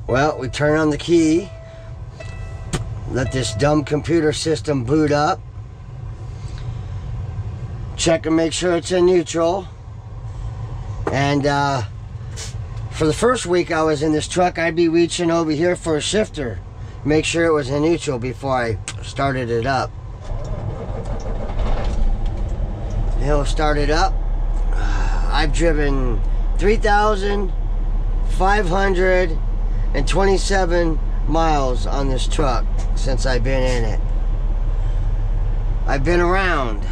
Well, we turn on the key, let this dumb computer system boot up, check and make sure it's in neutral. And for the first week I was in this truck, I'd be reaching over here for a shifter, make sure it was in neutral before I started it up. It'll start it up. I've driven 3,527 miles on this truck since I've been in it. I've been around.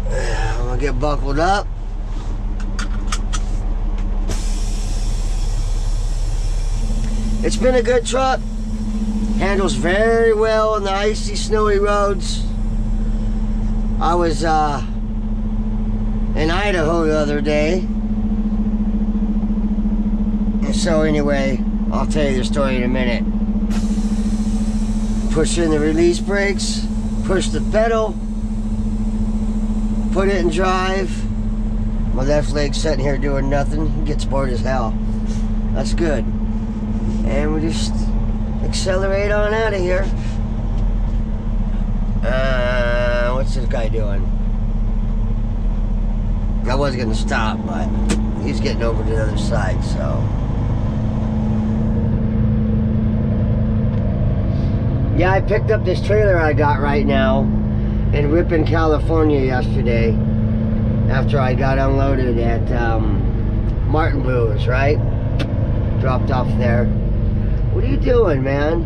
I'm gonna get buckled up. It's been a good truck. Handles very well on the icy, snowy roads. I was in Idaho the other day. And so anyway, I'll tell you the story in a minute. Push in the release brakes, push the pedal, put it in drive. My left leg's sitting here doing nothing. He gets bored as hell. That's good. And we just accelerate on out of here. What's this guy doing? I was gonna stop, but he's getting over to the other side, so. Yeah, I picked up this trailer I got right now in Ripon, California yesterday after I got unloaded at Martin Brewers, right? Dropped off there. What are you doing, man?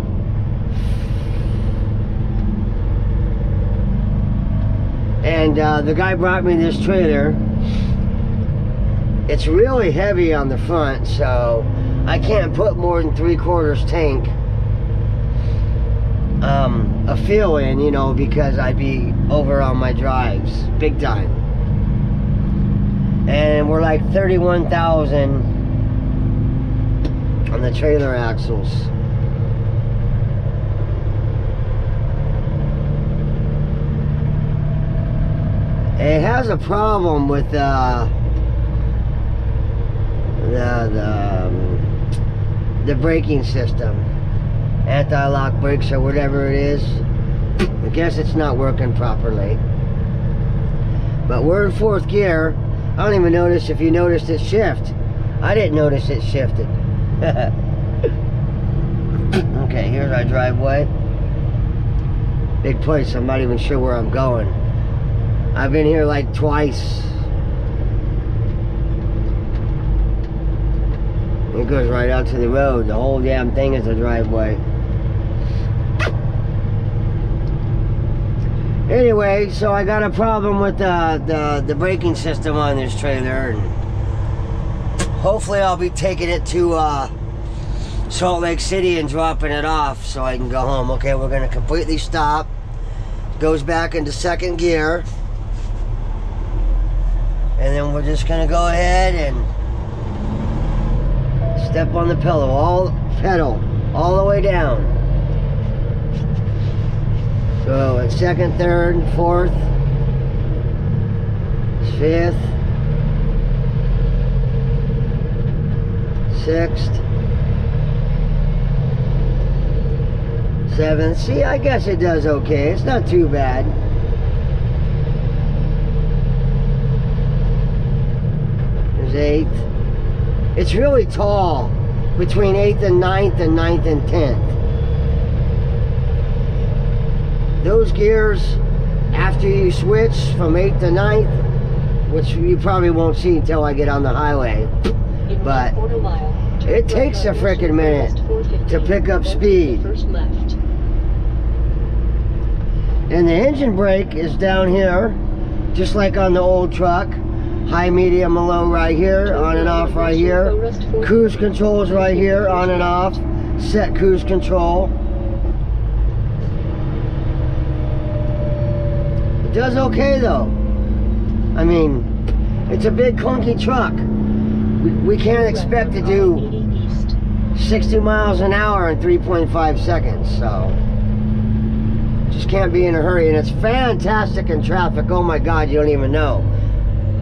And the guy brought me this trailer. It's really heavy on the front, so I can't put more than 3/4 tank of fuel in, you know, because I'd be over on my drives, big time. And we're like 31,000 on the trailer axles. It has a problem with the braking system, anti-lock brakes or whatever it is. I guess it's not working properly. But we're in 4th gear. I don't even notice if you noticed it shift. I didn't notice it shifted. Okay, here's our driveway. Big place. I'm not even sure where I'm going. I've been here like twice. It goes right out to the road. The whole damn thing is a driveway. Anyway, so I got a problem with the braking system on this trailer, and hopefully I'll be taking it to Salt Lake City and dropping it off so I can go home. Okay, we're gonna completely stop. Goes back into 2nd gear. And then we're just gonna go ahead and step on the pedal all the way down. So it's 2nd, 3rd, 4th, 5th, 6th, 7th. See, I guess it does okay. It's not too bad. There's 8th. It's really tall between 8th and 9th and 9th and 10th. Those gears, after you switch from 8th to 9th, which you probably won't see until I get on the highway, but it takes a frickin' minute to pick up speed. And the engine brake is down here, just like on the old truck. High, medium, and low right here, on and off right here. Cruise control is right here, on and off. Set cruise control. It does okay though. I mean, it's a big clunky truck. We can't expect to do 60 miles an hour in 3.5 seconds, so just can't be in a hurry. And it's fantastic in traffic. Oh my God, you don't even know.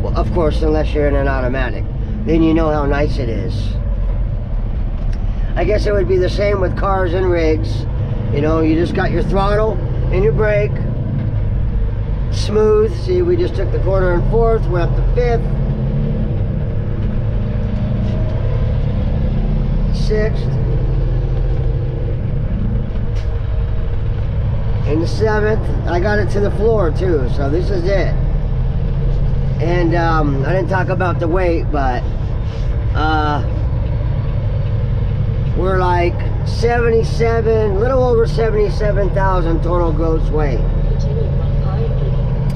Well, of course, unless you're in an automatic, then you know how nice it is. I guess it would be the same with cars and rigs. You know, you just got your throttle and your brake. Smooth. See, we just took the corner in 4th, went up to 5th. 6th. And the 7th. I got it to the floor too, so this is it. And I didn't talk about the weight, but we're like 77, a little over 77,000 total gross weight.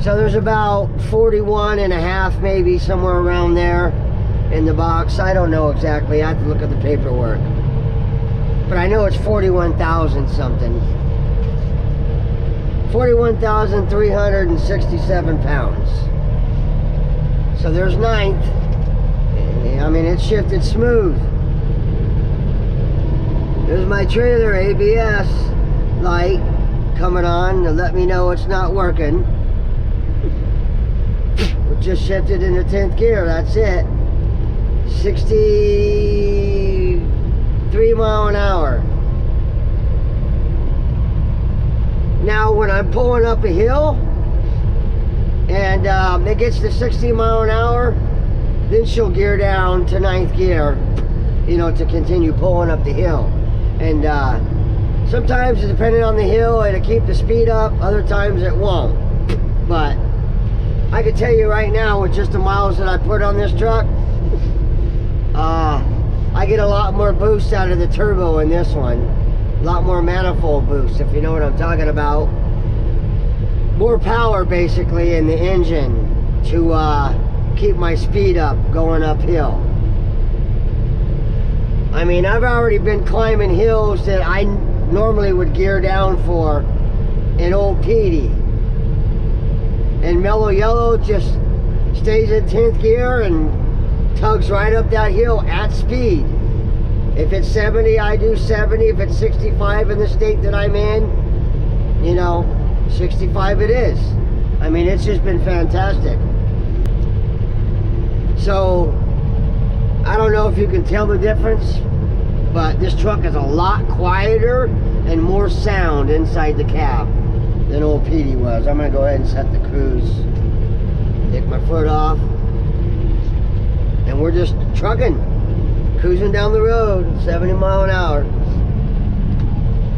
So there's about 41 and a half, maybe somewhere around there in the box. I don't know exactly. I have to look at the paperwork. But I know it's 41,000 something. 41,367 pounds. So there's 9th. I mean, it shifted smooth. There's my trailer ABS light coming on to let me know it's not working. We just shifted into 10th gear, that's it. 63 mile an hour. Now when I'm pulling up a hill and it gets to 60 mile an hour, then she'll gear down to 9th gear, you know, to continue pulling up the hill. And sometimes, depending on the hill, it'll keep the speed up. Other times it won't. But I can tell you right now, with just the miles that I put on this truck, I get a lot more boost out of the turbo in this one. A lot more manifold boost, if you know what I'm talking about. More power, basically, in the engine to keep my speed up going uphill. I mean, I've already been climbing hills that I normally would gear down for in Old Petey. And Mellow Yellow just stays in 10th gear and tugs right up that hill at speed. If it's 70, I do 70. If it's 65 in the state that I'm in, you know, 65 it is. I mean, it's just been fantastic. So, I don't know if you can tell the difference, but this truck is a lot quieter and more sound inside the cab than Old Petey was. I'm going to go ahead and set the cruise. Take my foot off. And we're just trucking. Cruising down the road, 70 mile an hour.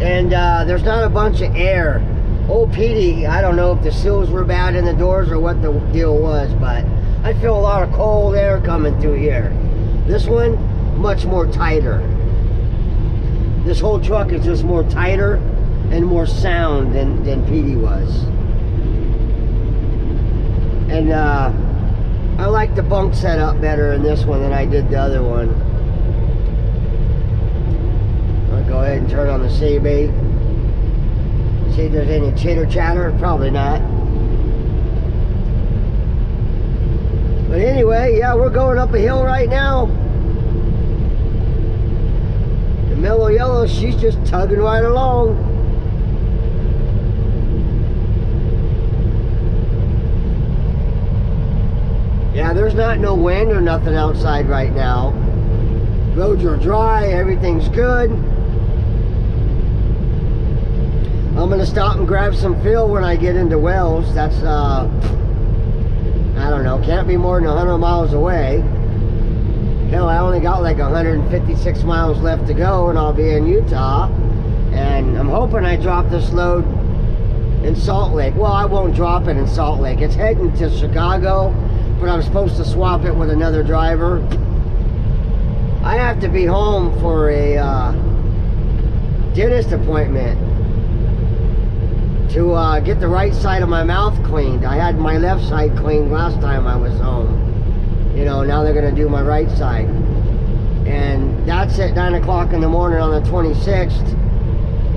And there's not a bunch of air. Old Petey, I don't know if the seals were bad in the doors or what the deal was, but I feel a lot of cold air coming through here. This one, much more tighter. This whole truck is just more tighter and more sound than Petey was. And I like the bunk setup better in this one than I did the other one. I'll go ahead and turn on the CB. See if there's any chitter chatter. Probably not. But anyway, yeah, we're going up a hill right now. The Mellow Yellow, she's just tugging right along. Yeah, there's not no wind or nothing outside right now. Roads are dry, everything's good. I'm gonna stop and grab some fill when I get into Wells. That's, I don't know, can't be more than 100 miles away. Hell, I only got like 156 miles left to go and I'll be in Utah. And I'm hoping I drop this load in Salt Lake. Well, I won't drop it in Salt Lake. It's heading to Chicago, but I'm supposed to swap it with another driver. I have to be home for a dentist appointment to get the right side of my mouth cleaned. I had my left side cleaned last time I was home. You know, now they're gonna do my right side. And that's at 9 o'clock in the morning on the 26th.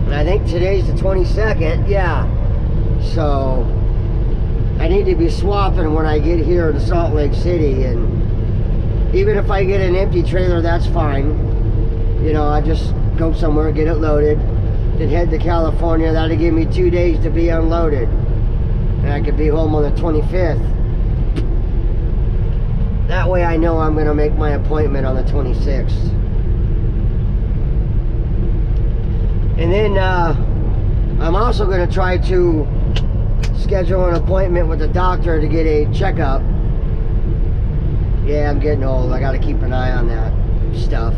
And I think today's the 22nd, yeah. So, I need to be swapping when I get here to Salt Lake City. And even if I get an empty trailer, that's fine. You know, I just go somewhere, get it loaded, then head to California. That'll give me 2 days to be unloaded. And I could be home on the 25th. That way I know I'm going to make my appointment on the 26th. And then I'm also going to try to schedule an appointment with the doctor to get a checkup. Yeah, I'm getting old. I got to keep an eye on that stuff.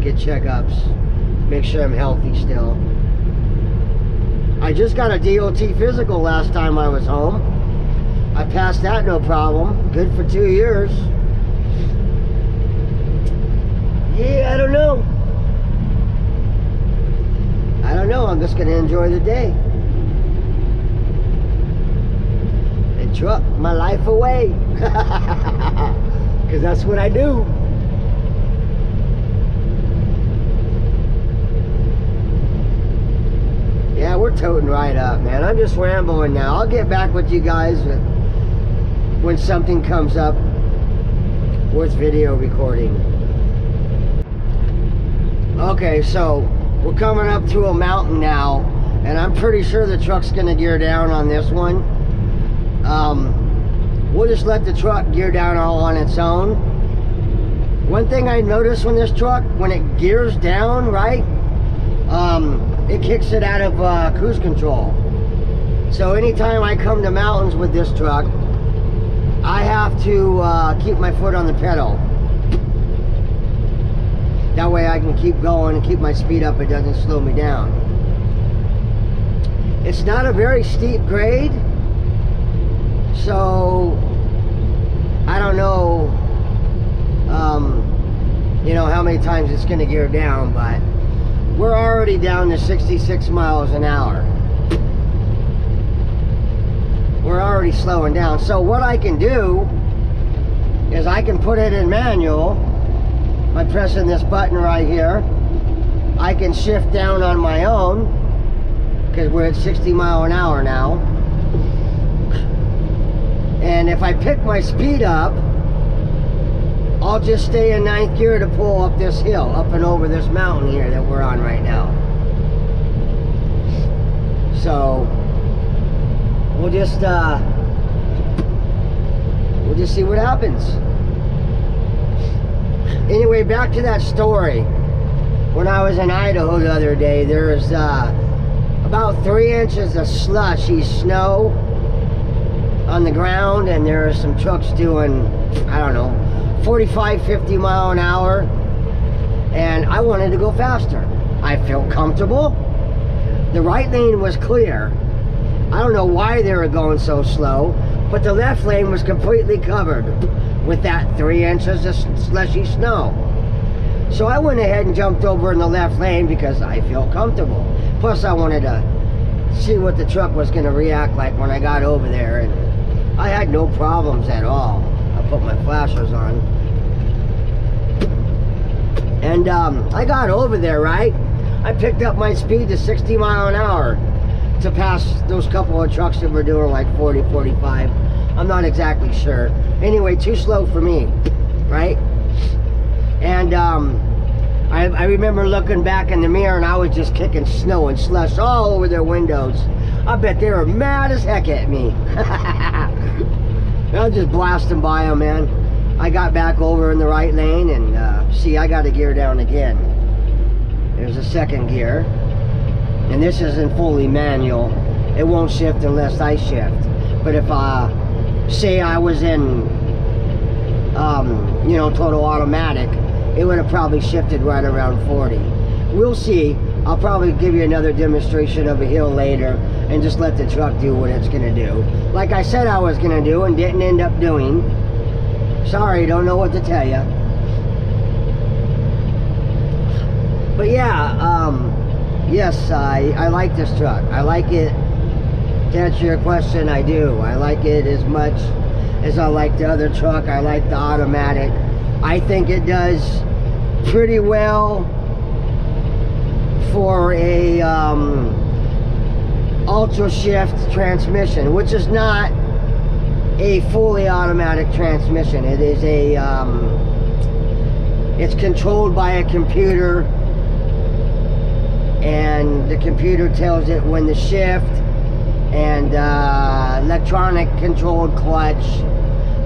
Get checkups. Make sure I'm healthy still. I just got a DOT physical last time I was home. I passed that no problem. Good for 2 years. Yeah, I don't know. I don't know. I'm just going to enjoy the day. And truck my life away. Because that's what I do. Yeah, we're toting right up, man. I'm just rambling now. I'll get back with you guys when something comes up worth video recording. Okay, so we're coming up to a mountain now, and I'm pretty sure the truck's gonna gear down on this one. We'll just let the truck gear down all on its own. One thing I noticed when this truck, when it gears down, right, it kicks it out of cruise control. So anytime I come to mountains with this truck, I have to keep my foot on the pedal. That way I can keep going and keep my speed up. It doesn't slow me down. It's not a very steep grade, so I don't know, you know, how many times it's going to gear down, but we're already down to 66 miles an hour. We're already slowing down. So what I can do is I can put it in manual by pressing this button right here. I can shift down on my own because we're at 60 mile an hour now. And if I pick my speed up, I'll just stay in 9th gear to pull up this hill, up and over this mountain here that we're on right now. So we'll just see what happens. Anyway, back to that story. When I was in Idaho the other day, there was about 3 inches of slushy snow on the ground, and there are some trucks doing, I don't know, 45, 50 mile an hour, and I wanted to go faster. I felt comfortable. The right lane was clear. I don't know why they were going so slow, but the left lane was completely covered with that 3 inches of slushy snow. So I went ahead and jumped over in the left lane because I felt comfortable. Plus I wanted to see what the truck was going to react like when I got over there, and I had no problems at all. I put my flashers on. And I got over there, right? I picked up my speed to 60 mile an hour to pass those couple of trucks that were doing like 40, 45. I'm not exactly sure. Anyway, too slow for me, right? And I remember looking back in the mirror, and I was just kicking snow and slush all over their windows. I bet they were mad as heck at me. I was just blasting by them, man. I got back over in the right lane, and see, I got to gear down again. There's a 2nd gear, and this isn't fully manual. It won't shift unless I shift. But if say I was in you know, total automatic, it would have probably shifted right around 40. We'll see. I'll probably give you another demonstration of a hill later and just let the truck do what it's gonna do, like I said I was gonna do and didn't end up doing. Sorry, don't know what to tell you. But yeah, yes, I like this truck. I like it. To answer your question, I do. I like it as much as I like the other truck. I like the automatic. I think it does pretty well for a ultra shift transmission, which is not a fully automatic transmission. It is a it's controlled by a computer, and the computer tells it when to shift, and electronic controlled clutch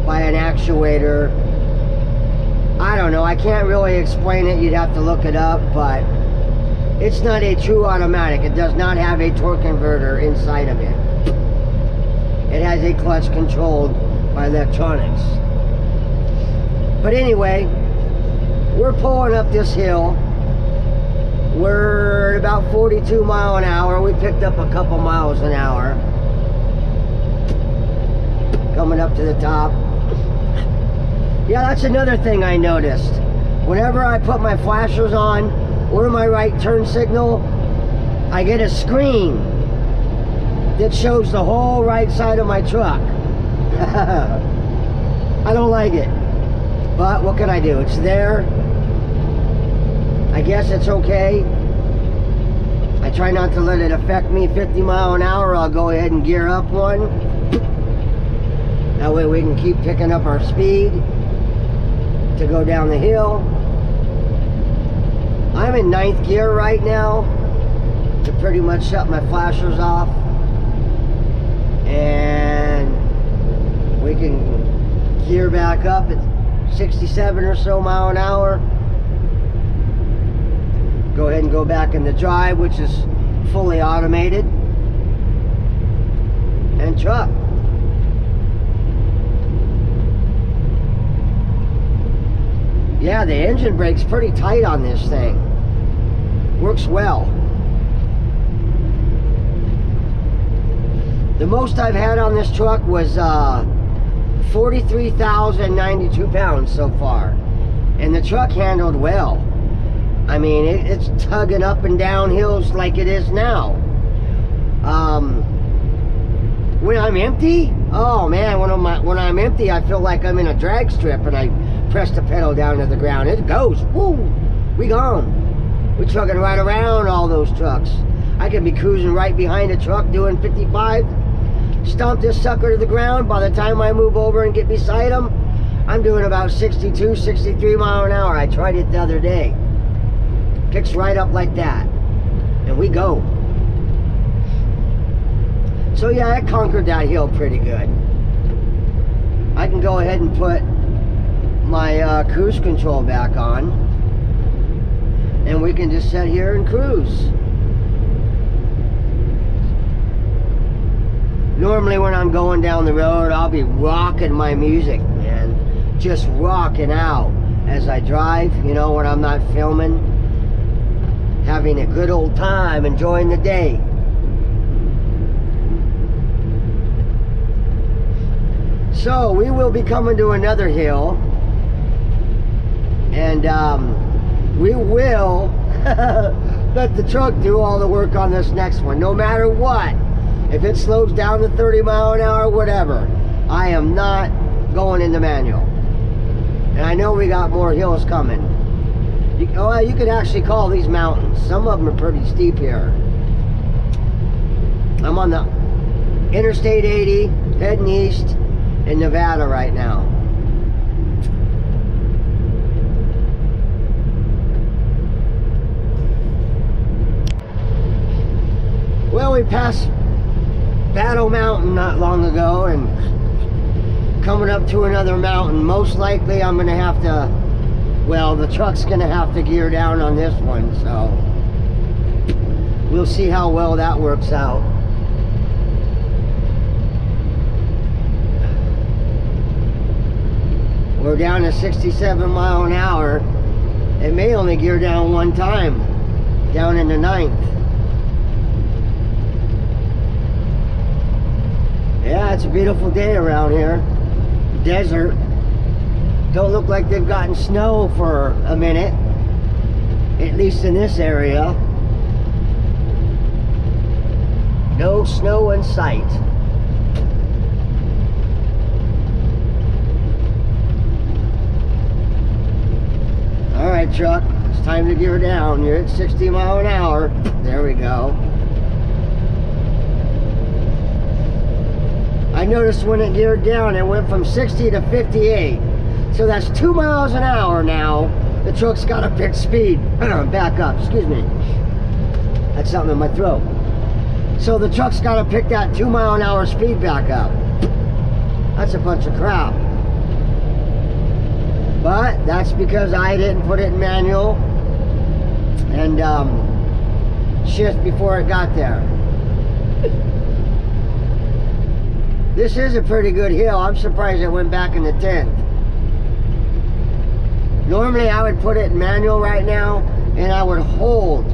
by an actuator. I don't know, I can't really explain it, you'd have to look it up, but It's not a true automatic. It does not have a torque converter inside of it. It has a clutch controlled by electronics. But anyway, we're pulling up this hill. We're at about 42 miles an hour. We picked up a couple miles an hour. Coming up to the top. Yeah, that's another thing I noticed. Whenever I put my flashers on or my right turn signal, I get a screen that shows the whole right side of my truck. I don't like it, but what can I do? It's there. I guess it's okay. I try not to let it affect me. 50 miles an hour, I'll go ahead and gear up one. That way we can keep picking up our speed to go down the hill. I'm in 9th gear right now to pretty much shut my flashers off. And we can gear back up at 67 or so mile an hour. Go ahead and go back in the drive, which is fully automated. And truck. Yeah, the engine brake's pretty tight on this thing. Works well. The most I've had on this truck was 43,092 pounds so far. And the truck handled well. I mean, it's tugging up and down hills like it is now. When I'm empty, oh man, when I'm empty, I feel like I'm in a drag strip and I press the pedal down to the ground. It goes, woo, we gone. We're trucking right around all those trucks. I can be cruising right behind a truck doing 55, stomp this sucker to the ground. By the time I move over and get beside him, I'm doing about 62, 63 miles an hour. I tried it the other day. Picks right up like that. And we go. So yeah, I conquered that hill pretty good. I can go ahead and put my cruise control back on. And we can just sit here and cruise. Normally when I'm going down the road, I'll be rocking my music, man. Just rocking out as I drive, you know, when I'm not filming. Having a good old time, enjoying the day. So we will be coming to another hill. And we will let the truck do all the work on this next one, no matter what. If it slows down to 30 miles an hour, whatever, I am not going into manual. And I know we got more hills coming. You could actually call these mountains. Some of them are pretty steep here. I'm on the Interstate 80, heading east in Nevada right now. Well, we passed Battle Mountain not long ago and coming up to another mountain. Most likely I'm gonna have to, well, the truck's gonna have to gear down on this one, so we'll see how well that works out. We're down to 67 miles an hour. It may only gear down one time, down in the 9th. Yeah, it's a beautiful day around here. Desert. Don't look like they've gotten snow for a minute, at least in this area. No snow in sight. Alright, truck, it's time to gear down. You're at 60 miles an hour. There we go. I noticed when it geared down, it went from 60 to 58. So that's 2 miles an hour now. The truck's got to pick speed. Back up, excuse me. That's something in my throat. So the truck's got to pick that 2 mile an hour speed back up. That's a bunch of crap. But that's because I didn't put it in manual. And shift before it got there. This is a pretty good hill. I'm surprised it went back in the 10th. Normally I would put it in manual right now, and I would hold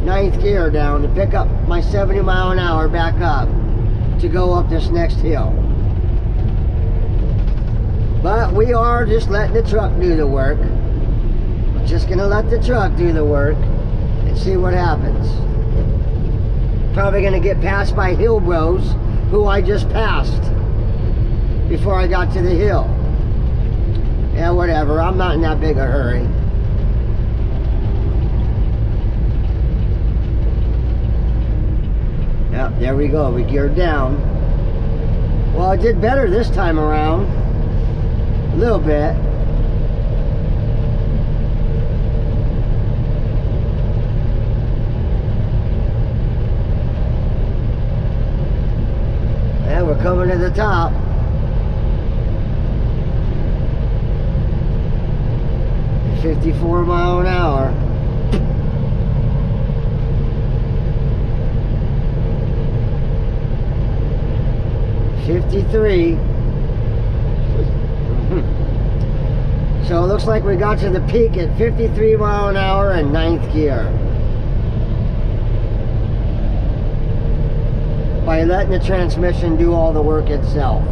9th gear down to pick up my 70 mile an hour back up to go up this next hill. But we are just letting the truck do the work. We're just gonna let the truck do the work and see what happens. Probably gonna get passed by hill bros who I just passed before I got to the hill. Yeah, whatever, I'm not in that big a hurry. Yep, there we go, we geared down. Well, I did better this time around. A little bit. And we're coming to the top. At 54 mile an hour. '53. So it looks like we got to the peak at 53 mile an hour and 9th gear. By letting the transmission do all the work itself.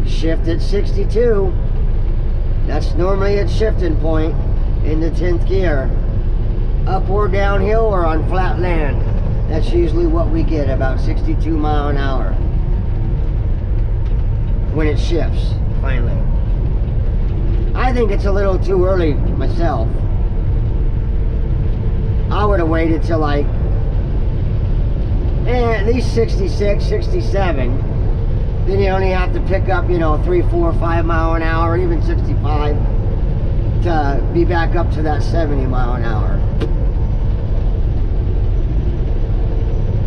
Shift at 62. That's normally its shifting point in the 10th gear. Up or downhill or on flat land. That's usually what we get, about 62 mile an hour. When it shifts, finally. I think it's a little too early myself. I would have waited till like, at least 66, 67. Then you only have to pick up, you know, 3, 4, 5 mile an hour, even 65 to be back up to that 70 mile an hour.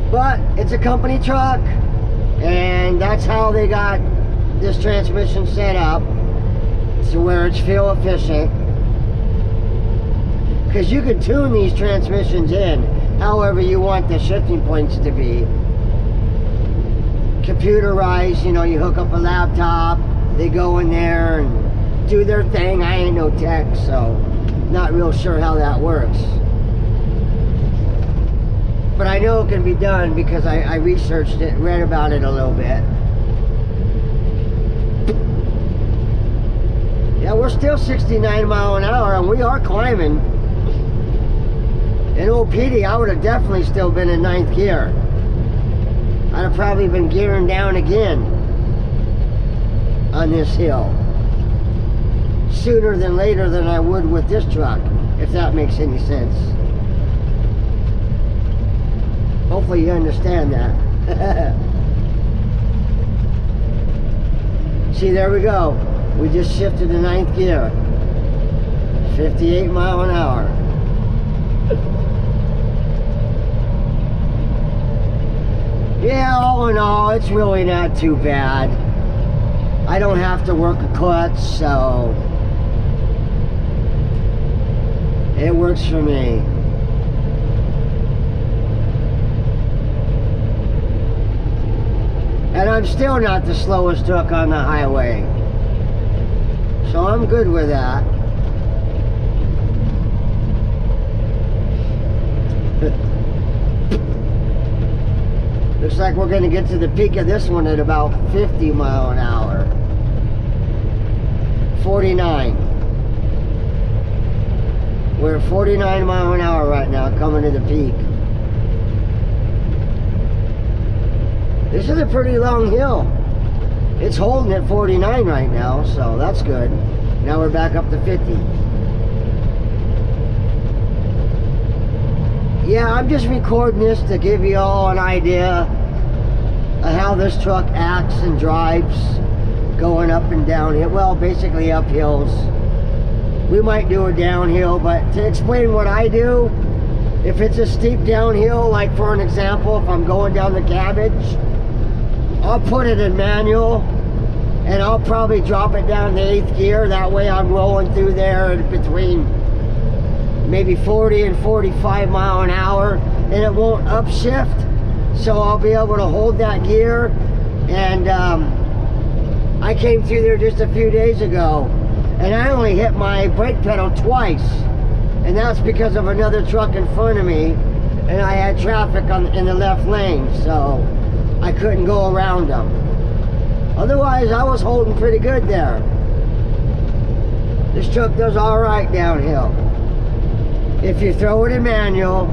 But it's a company truck, and that's how they got this transmission set up to where it's fuel efficient. Because you can tune these transmissions in however you want the shifting points to be. Computerized, you know, you hook up a laptop, they go in there and do their thing. I ain't no tech, so not real sure how that works. But I know it can be done because I researched it, read about it a little bit. Yeah, we're still 69 mile an hour and we are climbing. In old Petey, I would have definitely still been in 9th gear. I'd have probably been gearing down again on this hill. Sooner than later than I would with this truck, if that makes any sense. Hopefully you understand that. See, there we go. We just shifted to 9th gear. 58 mile an hour. Yeah, all in all, it's really not too bad. I don't have to work a clutch, so it works for me. And I'm still not the slowest truck on the highway. So I'm good with that. Looks like we're going to get to the peak of this one at about 50 mile an hour. 49. We're at 49 mile an hour right now, coming to the peak. This is a pretty long hill. It's holding at 49 right now, so that's good. Now we're back up to 50. Yeah, I'm just recording this to give you all an idea of how this truck acts and drives going up and downhill. Well, basically up hills. We might do a downhill, but to explain what I do, if it's a steep downhill, like for an example, if I'm going down the Cabbage, I'll put it in manual and I'll probably drop it down to 8th gear. That way I'm rolling through there in between maybe 40 and 45 mile an hour, and it won't upshift, so I'll be able to hold that gear. And I came through there just a few days ago, and I only hit my brake pedal twice, and that's because of another truck in front of me, and I had traffic in the left lane, so I couldn't go around them. Otherwise, I was holding pretty good there. This truck does all right downhill. If you throw it in manual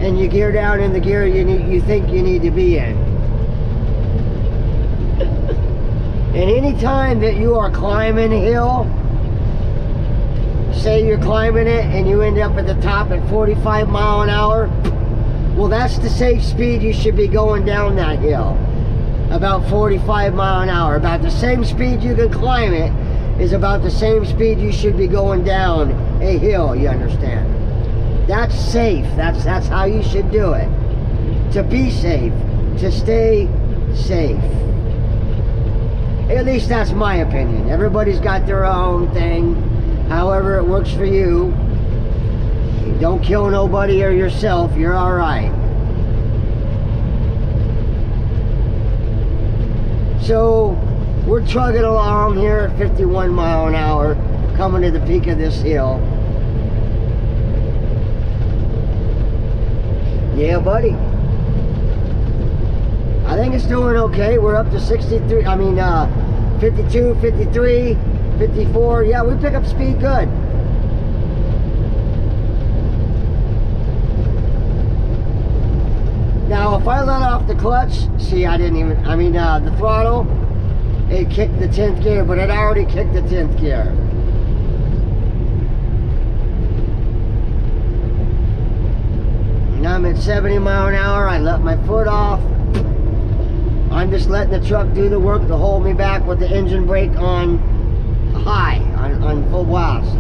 and you gear down in the gear you think you need to be in. And any time that you are climbing a hill, say you're climbing it and you end up at the top at 45 mile an hour, well, that's the safe speed you should be going down that hill. About 45 mile an hour. About the same speed you can climb it is about the same speed you should be going down a hill, you understand? That's safe. That's how you should do it. To be safe. To stay safe. At least that's my opinion. Everybody's got their own thing. However it works for you. Don't kill nobody or yourself. You're alright. So, we're trugging along here at 51 mile an hour, coming to the peak of this hill. Yeah, buddy. I think it's doing okay. We're up to 63, 52, 53, 54. Yeah, we pick up speed good. Now, if I let off the clutch, see, the throttle, it kicked the 10th gear, but it already kicked the 10th gear. And I'm at 70 mile an hour, I let my foot off. I'm just letting the truck do the work to hold me back with the engine brake on high, on full blast.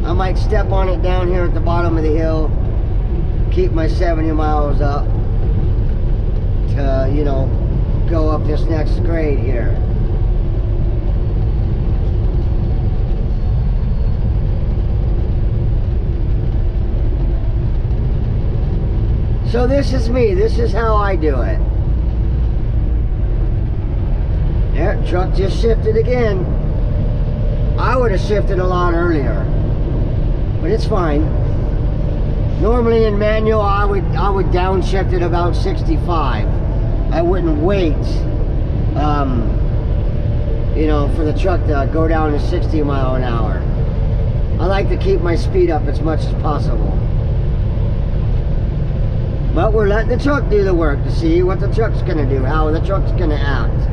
I might step on it down here at the bottom of the hill, keep my 70 miles up to, go up this next grade here. So this is me. This is how I do it. Yeah, truck just shifted again. I would have shifted a lot earlier, but it's fine. Normally in manual, I would downshift at about 65. I wouldn't wait, for the truck to go down to 60 mile an hour. I like to keep my speed up as much as possible. But we're letting the truck do the work to see what the truck's going to do, how the truck's going to act.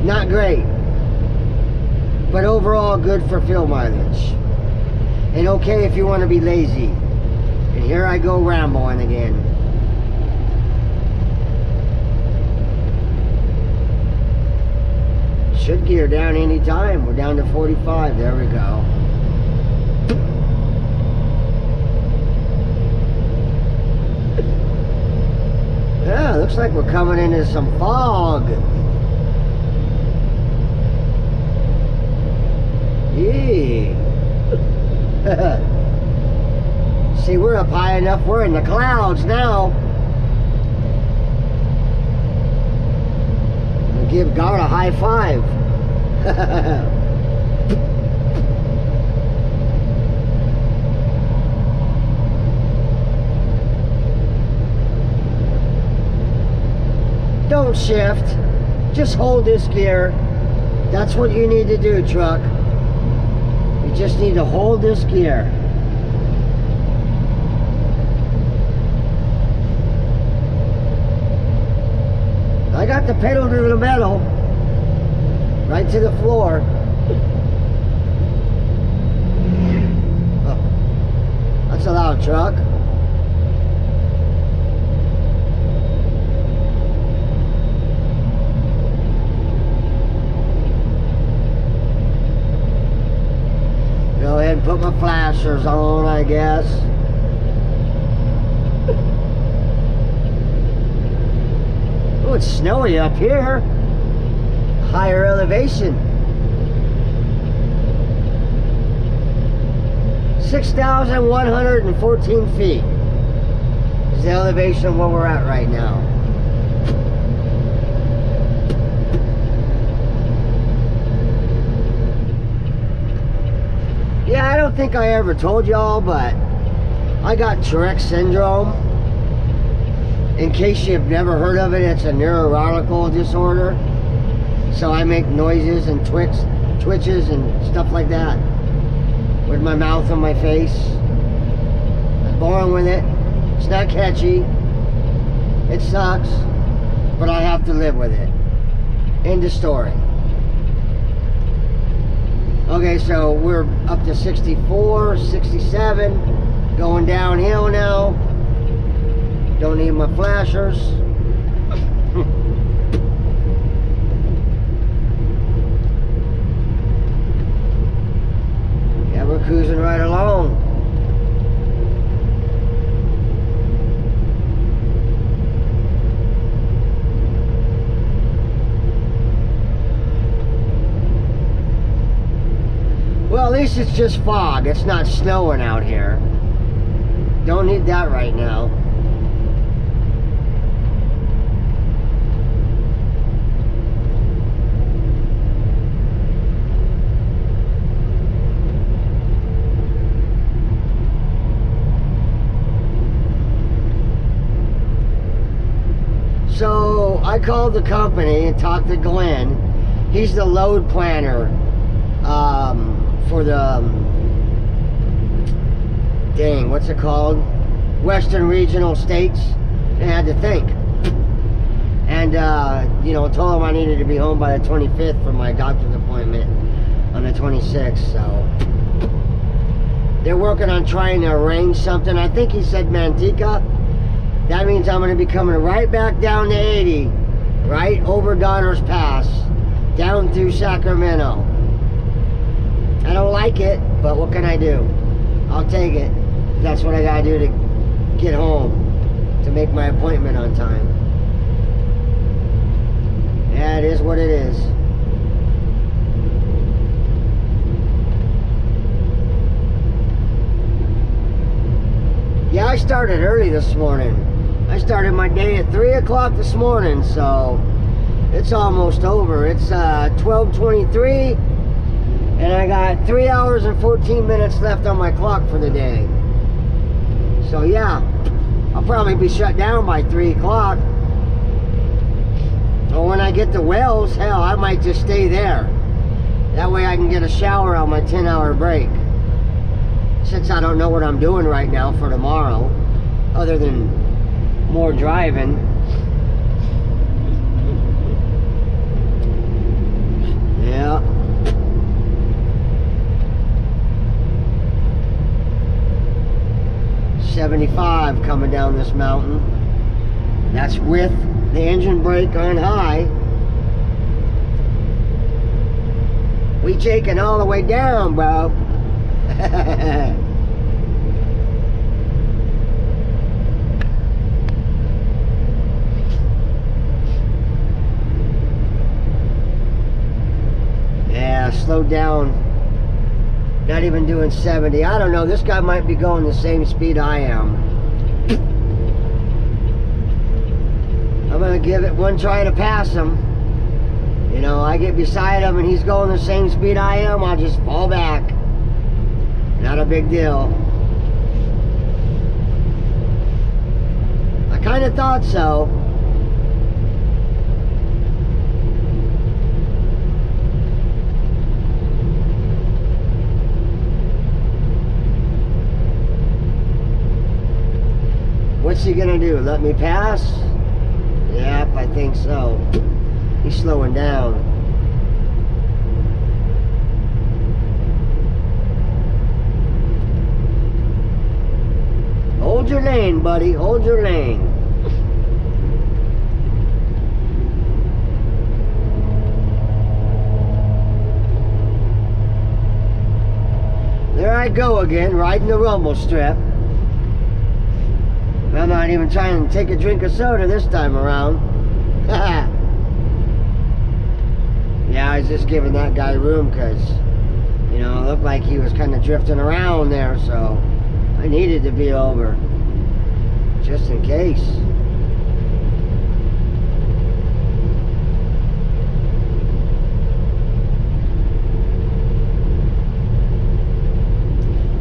Not great, but overall good for fuel mileage. And okay if you want to be lazy. And here I go rambling again. Should gear down any time. We're down to 45. There we go. Yeah, looks like we're coming into some fog. Yeah. See, we're up high enough. We're in the clouds now. I'll give God a high five. Don't shift. Just hold this gear. That's what you need to do, truck. You just need to hold this gear. I got the pedal to the metal, right to the floor. Oh, that's a loud truck. Go ahead and put my flashers on, I guess. Oh, it's snowy up here. higher elevation. 6,114 feet is the elevation of where we're at right now. Yeah, I don't think I ever told y'all, but I got Tourette syndrome. In case you've never heard of it, it's a neurological disorder. So I make noises and twitches and stuff like that with my mouth and my face. I'm born with it. It's not catchy. It sucks, but I have to live with it. End of story. Okay, so we're up to 64, 67, going downhill now. Don't need my flashers. Yeah, we're cruising right along. Well, at least it's just fog. It's not snowing out here. Don't need that right now. So I called the company and talked to Glenn. He's the load planner for the dang, what's it called? Western Regional States. I had to think. And you know, told him I needed to be home by the 25th for my doctor's appointment on the 26th. So they're working on trying to arrange something. I think he said Manteca. That means I'm going to be coming right back down to 80, right over Donner's Pass, down through Sacramento. I don't like it, but what can I do? I'll take it. That's what I got to do to get home, to make my appointment on time. Yeah, it is what it is. Yeah, I started early this morning. I started my day at 3 o'clock this morning, so it's almost over. It's 12:23, and I got 3 hours and 14 minutes left on my clock for the day. So yeah, I'll probably be shut down by 3 o'clock. Or when I get to Wells, hell, I might just stay there. That way I can get a shower on my 10-hour break. Since I don't know what I'm doing right now for tomorrow, other than more driving. Yeah. $75 coming down this mountain. That's with the engine brake on high. We taking all the way down, bro. Yeah, slowed down. Not even doing 70. I don't know. This guy might be going the same speed I am. I'm going to give it one try to pass him. You know, I get beside him and he's going the same speed I am, I'll just fall back. Not a big deal. I kind of thought so. What's he gonna do? Let me pass? Yep, I think so. He's slowing down. Hold your lane, buddy. Hold your lane. There I go again, riding the rumble strip. I'm not even trying to take a drink of soda this time around. just giving that guy room because, you know, it looked like he was kind of drifting around there, so I needed to be over just in case.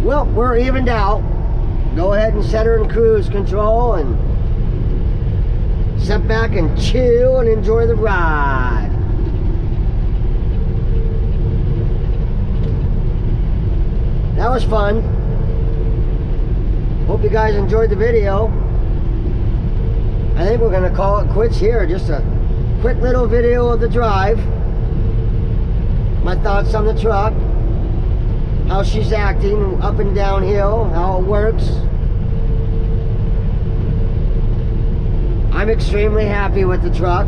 Well, we're evened out. Go ahead and set her in cruise control and sit back and chill and enjoy the ride. That was fun. Hope you guys enjoyed the video. I think we're gonna call it quits here. Just a quick little video of the drive. My thoughts on the truck. How she's acting up and downhill, how it works. I'm extremely happy with the truck.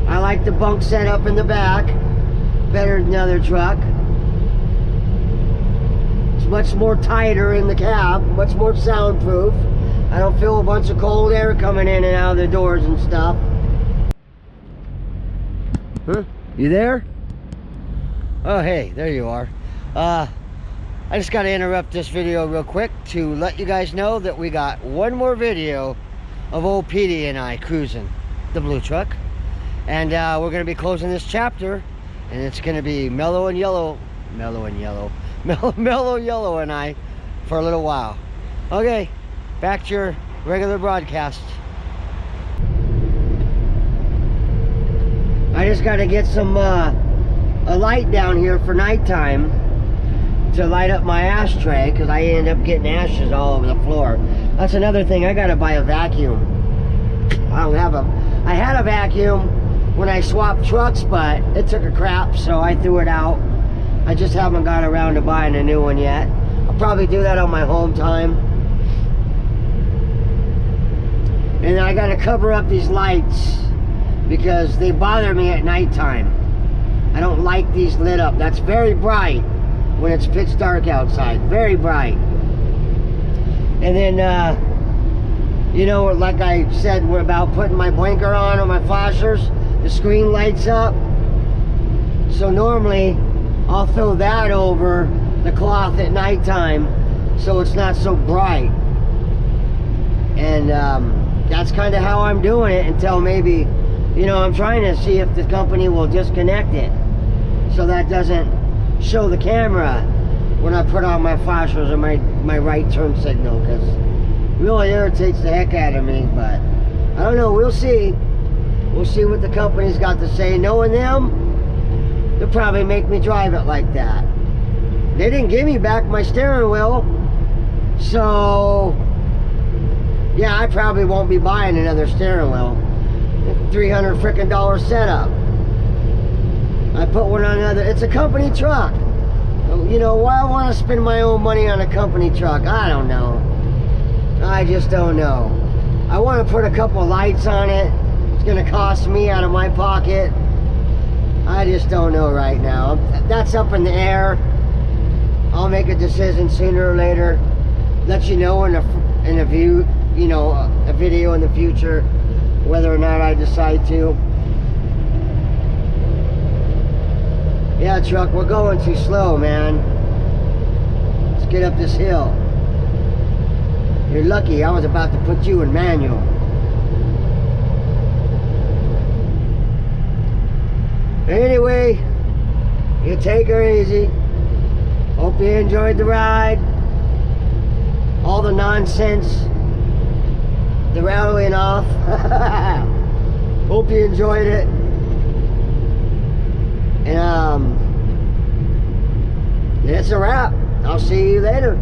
I like the bunk setup in the back better than the other truck. It's much more tighter in the cab, much more soundproof. I don't feel a bunch of cold air coming in and out of the doors and stuff. Huh? You there? Oh, hey, there you are. I just got to interrupt this video real quick to let you guys know that we got one more video of old Petey and I cruising the blue truck. And we're going to be closing this chapter, and it's going to be Mellow Yellow and I for a little while. Okay, back to your regular broadcast. I just got to get some a light down here for nighttime to light up my ashtray, because I end up getting ashes all over the floor. That's another thing. I gotta buy a vacuum. I had a vacuum when I swapped trucks, but it took a crap, so I threw it out. I just haven't got around to buying a new one yet. I'll probably do that on my home time. And I gotta cover up these lights because they bother me at nighttime. I don't like these lit up. That's very bright when it's pitch dark outside. Very bright. And then, you know, like I said, we're about putting my blinker on or my flashers. The screen lights up. So normally, I'll throw that over the cloth at nighttime so it's not so bright. And that's kind of how I'm doing it until maybe, you know, I'm trying to see if the company will disconnect it so that doesn't show the camera when I put on my flashers or my right turn signal, because it really irritates the heck out of me. But I don't know, we'll see. We'll see what the company's got to say. Knowing them, they'll probably make me drive it like that. They didn't give me back my steering wheel, so yeah, I probably won't be buying another steering wheel. $300 frickin' setup. I put one on another. It's a company truck. You know, why I want to spend my own money on a company truck? I don't know. I just don't know. I want to put a couple lights on it. It's going to cost me out of my pocket. I just don't know right now. That's up in the air. I'll make a decision sooner or later. Let you know in a view, you know, a video in the future, whether or not I decide to. Yeah, truck, we're going too slow, man. Let's get up this hill. You're lucky I was about to put you in manual. Anyway, you take her easy. Hope you enjoyed the ride. All the nonsense, the rattling off. Hope you enjoyed it. And that's a wrap. I'll see you later.